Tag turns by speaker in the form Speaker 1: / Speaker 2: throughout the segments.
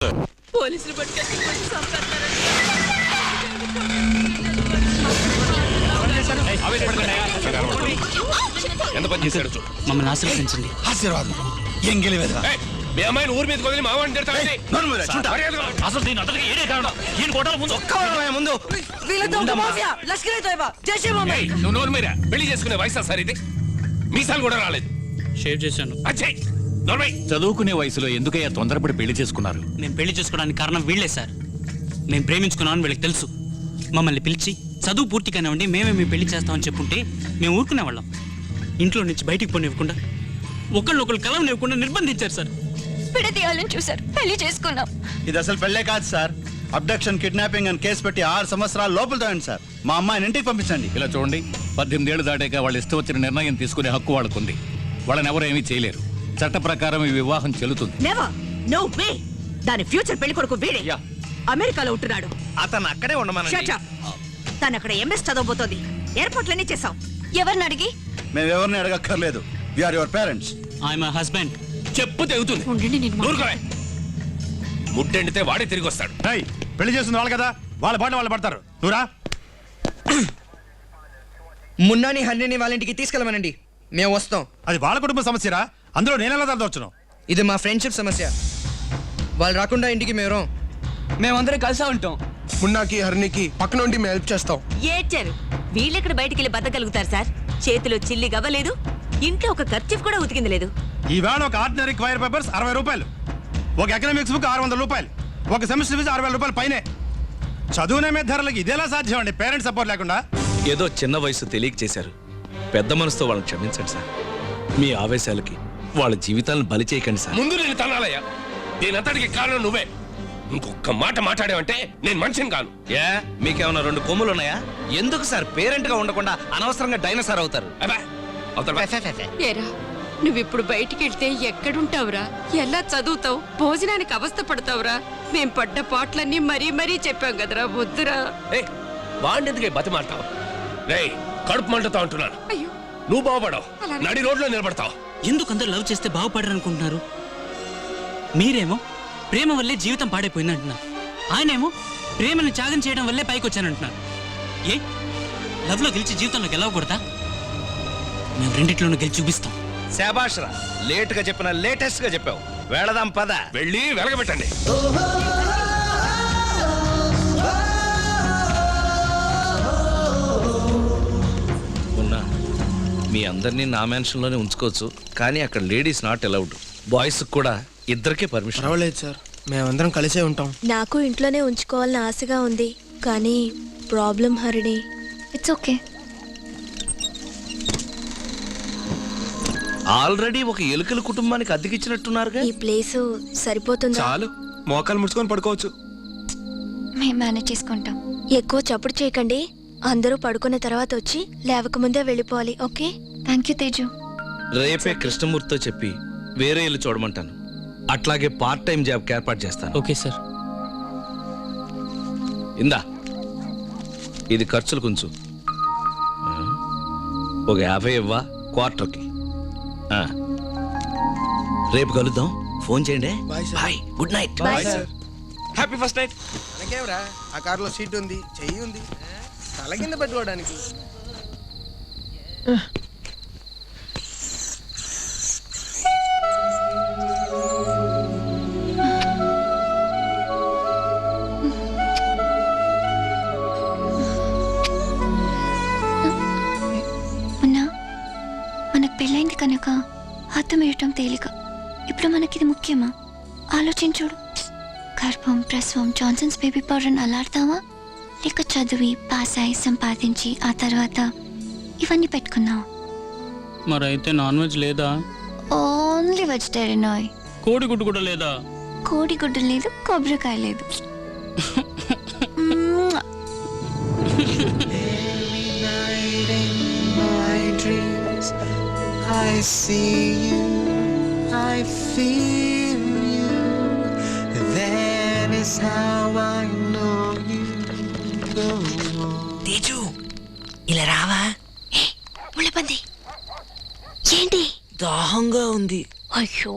Speaker 1: పోలీసులు పట్టుకెళ్ళి
Speaker 2: ఎంత పని చేశాడు?
Speaker 3: మమ్మల్ని ఆశీర్వదించండి.
Speaker 4: ఆశీర్వాదం ఏం గెలివేదా?
Speaker 2: మీ అమ్మాయిని ఊరి మీద వదిలి మావాడిని తిడతావేంటి?
Speaker 3: అసలు దీని అంతటికి ఏడే కారణం? ఈయన కొట్టాల ముందు
Speaker 4: ముందు
Speaker 2: నువ్వు నోరు మీరా పెళ్లి చేసుకునే వయసా సార్ ఇది? మీసాలు కూడా రాలేదు.
Speaker 3: షేవ్ చేశాను.
Speaker 2: అచ్చయ్ నోర్మై.
Speaker 5: చదువుకునే వయసులో ఎందుకయ్యా తొందరపడి పెళ్లి చేసుకున్నారు?
Speaker 3: మేము పెళ్లి చేసుకోవడానికి కారణం వీళ్లే సార్. మేము ప్రేమించుకున్నామని వీళ్ళకి తెలుసు. మమ్మల్ని పిలిచి చదువు పూర్తి కానివ్వండి, మేమే మీ పెళ్లి చేస్తామని చెప్పుంటే మేము ఊరుకునేవాళ్ళం. ఇంట్లో నుంచి బయటికి పోనివ్వకుండా, ఒకళ్ళొకళ్ళు కలవనివ్వకుండా నిర్బంధించారు సార్.
Speaker 1: విడదీయాలని చూసారు, పెళ్లి చేసుకున్నాం.
Speaker 4: ఇది అసలు పెళ్ళే కాదు సార్. అబ్డక్షన్, కిడ్నాపింగ్ అని కేసు పెట్టి 6 సంవత్సరాల లోపల తోయండి సార్. మా అమ్మాయిని ఇంటికి పంపించండి.
Speaker 5: ఇలా చూడండి, 18 ఏళ్లు దాటాక వాళ్ళు ఇష్టం వచ్చిన నిర్ణయం తీసుకునే హక్కు వాళ్ళకుంది. వాళ్ళని ఎవరు ఏమీ చేయలేరు. చట్ట ప్రకారం ఈ వివాహం చెల్లుతుంది.
Speaker 6: Never, no way. దాని ఫ్యూచర్ పెళ్లి కొడుకు వీడే. అమెరికాలో ఉంటున్నాడు.
Speaker 4: అతను అక్కడే ఉండమని.
Speaker 6: Shut up. తను అక్కడ ఎంఎస్ చదవబోతోంది. ఎయిర్పోర్ట్లన్నీ చేసాం.
Speaker 1: ఎవరిని అడిగి?
Speaker 4: మేము ఎవరిని అడగక్కర్లేదు. We are your parents.
Speaker 3: I my husband.
Speaker 2: చెప్పు తెగుతుంది. ఊరుకోవే. ముట్టెండితే వాడే తిరిగి వస్తాడు.
Speaker 4: పెళ్లి చేస్తుంది వాళ్ళు కదా, వాళ్ళ బాట వాళ్ళు పడతారు. నువ్వురా.
Speaker 7: మున్నాని హరిని వాళ్ళ ఇంటికి తీసుకెళ్ళమనండి, మేము వస్తాం.
Speaker 4: అది వాళ్ళ కుటుంబ సమస్యరా, అందులో నేనెలా తరదొచ్చును?
Speaker 7: ఇది మా ఫ్రెండ్షిప్ సమస్య. వాళ్ళు రాకుండా ఇంటికి మేము రాం.
Speaker 8: మేమందరం కలిసే ఉంటాం.
Speaker 7: మున్నాకి హరినికి పక్కన ఉండి మేము హెల్ప్ చేస్తాం.
Speaker 6: ఏడ్చారు. వీళ్ళెక్కడ బయటికి వెళ్ళి బతకగలుగుతారు సార్? చేతిలో చిల్లి గవ్వలేదు, ఇంట్లో ఒక ఖర్చు కూడా ఉతికింది లేదు.
Speaker 4: ఈవేళ ఒక ఆర్డినరీ క్వైర్ పేపర్స్ 60 రూపాయలు, ఒక ఎకనామిక్స్ బుక్ 600 రూపాయలు, ఒక సెమిస్టర్ ఫీజు 60,000 రూపాయలు పైనే. చదువునే మీద ధరలకి ఇదేలా సాధ్యం అండి? పేరెంట్స్ సపోర్ట్ లేకుండా.
Speaker 9: ఏదో చిన్న వయసు తెలియక చేశారు. పెద్ద మనసుతో వాళ్ళని క్షమించండి సార్. మీ ఆవేశాలకి వాళ్ళ జీవితాలను బలి చేయకండి సార్.
Speaker 2: ముందు నేను తనాలయ్యా. దీనంతటికి కారణం నువ్వే. ఇంకొక మాట మాట్లాడావంటే నేను మనిషిని కాను.
Speaker 9: ఏ మీకేమన్నా 2 కొమ్ములు ఉన్నాయా? ఎందుకు సార్ పేరెంట్ గా ఉండకుండా అనవసరంగా డైనోసార్ అవుతారు?
Speaker 2: అబ్బా, అవతల
Speaker 1: ఏరా, నువ్విప్పుడు బయటికి వెళ్తే ఎక్కడుంటావురా? ఎలా చదువుతావు? భోజనానికి అవస్థ పడతావురా? మేం పడ్డ పాటలన్నీ మరీ మరీ చెప్పాం కదరా. వద్దురా.
Speaker 2: వాడిని ఎందుకే బతిమాడతావు? రేయ్, కడుపు మంటతో అంటున్నాను.
Speaker 1: అయ్యో,
Speaker 2: నువ్వు బాగుపడవు, నడి రోడ్లో నిలబడతావు.
Speaker 3: ఎందుకు అందరు లవ్ చేస్తే బాగుపడరు అనుకుంటున్నారు? మీరేమో ప్రేమ వల్లే జీవితం పాడైపోయిందంటున్నారు. ఆయనేమో ప్రేమను త్యాగం చేయడం వల్లే పైకి వచ్చానంటున్నారు. ఏ లవ్ లో గెలిచి జీవితంలో గెలవకూడదా? మేము రెండిట్లోనూ గెలిచి చూపిస్తాం.
Speaker 9: శాబాష్ రా, లేట్ గా చెప్పిన లేటెస్ట్ గా చెప్పావు. వెళదాం పద.
Speaker 2: వెళ్ళి వెలగబెట్టండి.
Speaker 9: ఉన్నా మీ అందరినీ నా మెన్షన్ లోనే ఉంచుకోవచ్చు, కానీ అక్కడ లేడీస్ నాట్ అలౌడ్. బాయ్స్ కూడా ఇద్దరికే పర్మిషన్.
Speaker 7: పర్వాలేదు సార్, మేమందరం కలిసే ఉంటాం.
Speaker 10: నాకు ఇంట్లోనే ఉంచుకోవాలని ఆశగా ఉంది, కానీ problem Harini.
Speaker 1: It's okay.
Speaker 9: Already ఒక ఎలుకల కుటుంబానికి అద్దెకిచ్చినట్టున్నారుగా.
Speaker 10: ఈ ప్లేస్ సరిపోతుందా?
Speaker 8: చాలు, మోకాలు ముడుచుకొని పడుకోవచ్చు.
Speaker 1: మేము మేనేజ్ చేసుకుంటాం.
Speaker 10: ఎక్కువ చప్పుడు చేయకండి. అందరూ పడుకున్న తర్వాత వచ్చి లేవకముందే వెళ్ళిపోవాలి. ఓకే?
Speaker 1: Thank you Teju.
Speaker 9: రేపే కృష్ణమూర్తితో చెప్పి వేరే ఇల్లు చూడమంటాను. అట్లాగే పార్ట్ టైం జాబ్ ఏర్పాటు చేస్తాను.
Speaker 3: Okay sir.
Speaker 9: ఇందా, ఇది ఖర్చులు కొంచెం ఒక 50 ఇవ్వా క్వార్టర్కి. రేపు కలుద్దాం. ఫోన్ చేయండి. Bye, good night.
Speaker 10: Bye sir.
Speaker 9: Happy first night.
Speaker 7: మనకేమరా, ఆ కారులో సీట్ ఉంది, చెయ్యి ఉంది, తల కింద పెట్టుకోవడానికి.
Speaker 1: మనకు పెళ్ళైంది కనుక అర్థం వేయటం తేలిక. ఇప్పుడు మనకిది ముఖ్యమా? ఆలోచించుడు. గర్భం, ప్రసవం, జాన్సన్స్ బేబీ పౌడర్ అలాడతావా, లేక చదివి పాస్ అయి సంపాదించి ఆ తర్వాత ఇవన్నీ పెట్టుకున్నావా?
Speaker 3: మరైతే నాన్ వెజ్ లేదా?
Speaker 1: Only vegetarian oil.
Speaker 3: కోడిగుడ్డు కూడా లేదా?
Speaker 1: కోడిగుడ్డు లేదు, కొబ్బరికాయ లేదు.
Speaker 8: I see you, I feel you, that is how I know you go on.
Speaker 7: Teju, ఇలా రావా?
Speaker 1: ముళ్ళపంది ఏంటి?
Speaker 7: దాహంగా ఉంది.
Speaker 1: అయ్యో,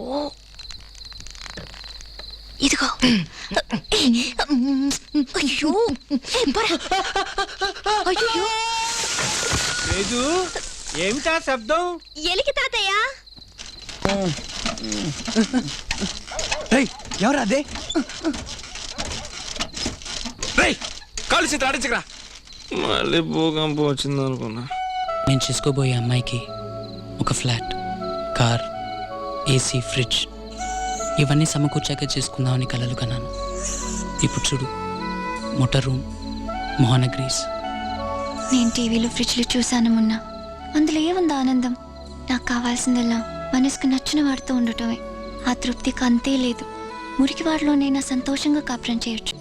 Speaker 10: ఇదిగో అయ్యో అయ్యో
Speaker 7: ఏమిటా శబ్దం?
Speaker 10: ఎలికి తాతయ్య
Speaker 7: ఎవరు అదే?
Speaker 2: రేయ్ కాలు చేతులు ఆడించకరా. మళ్ళీ భూకంపం వచ్చింది అనుకున్నా.
Speaker 3: నేను చేసుకోబోయే అమ్మాయికి ఒక ఫ్లాట్, కార్, ఏసీ, ఫ్రిడ్జ్ ఇవన్నీ సమకూర్చాక చేసుకుందామని కలలు కన్నాను. ఇప్పుడు చూడు, మోటార్ రూమ్, మోహనగ్రీస్.
Speaker 1: నేను టీవీలో ఫ్రిడ్జ్లు చూశాను మొన్న. అందులో ఏముంది ఆనందం? నాకు కావాల్సిందల్లా మనసుకు నచ్చిన వాడితో ఉండటమే. ఆ తృప్తికి అంతే లేదు. మురికి వాడిలోనైనా సంతోషంగా కాపురం చేయొచ్చు.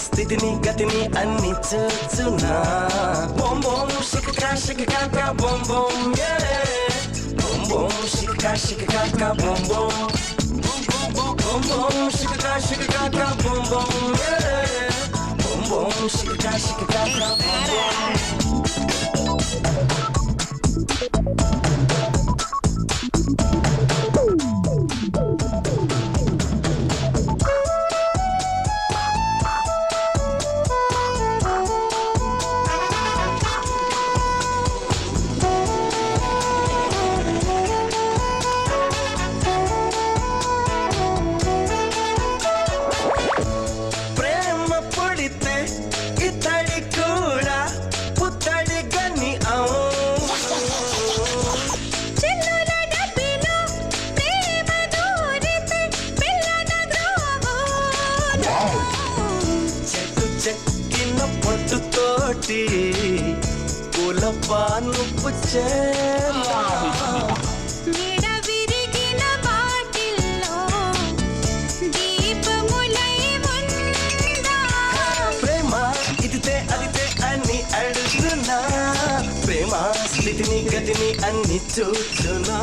Speaker 8: స్థితిని గతిని అన్ని చూచునా బొం బొం షికా షికా బొం బొం బొం బొం షికా షికా బొం బొం బొం బొం షికా షికా బొం బొం బొం బొం షికా షికా బొం బొం. చెక్కిన పొట్టుతోటి పూల పాను ప్రేమ ఇదితే అదితే అని అడుగునా ప్రేమ స్థితిని గతిని అన్ని చూచునా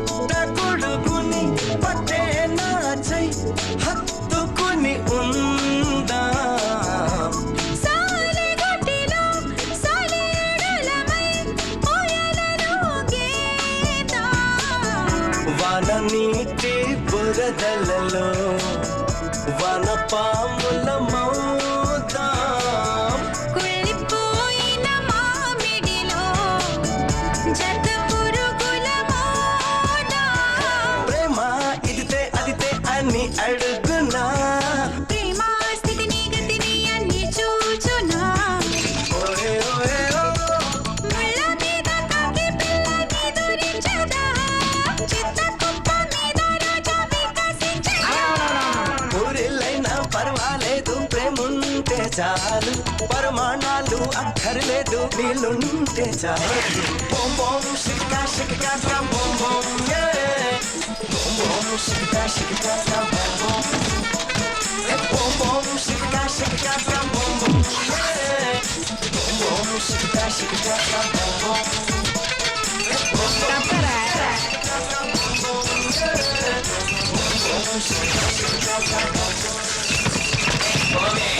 Speaker 8: పుట్టగొడుగుని పట్టే నాచై హత్తుకుని ఉందా వాన నీటి బురదలలో వన పాముల మౌదా ప్రేమ ఇదితే అదితే అని అడుగునా ఓయే ఓయే ఓ
Speaker 1: చిత్త కుప్ప మీద
Speaker 8: చాలు పరమాణాలు అక్కర్లేదు నీళ్ళుంటే చాలు బొం బొం షికా షికా బొం బొం బొం బొం షికా షికా బొం బొం బొం బొం షికా షికా బొం బొం బొం బొం షికా షికా బొం బొం
Speaker 9: ఓకే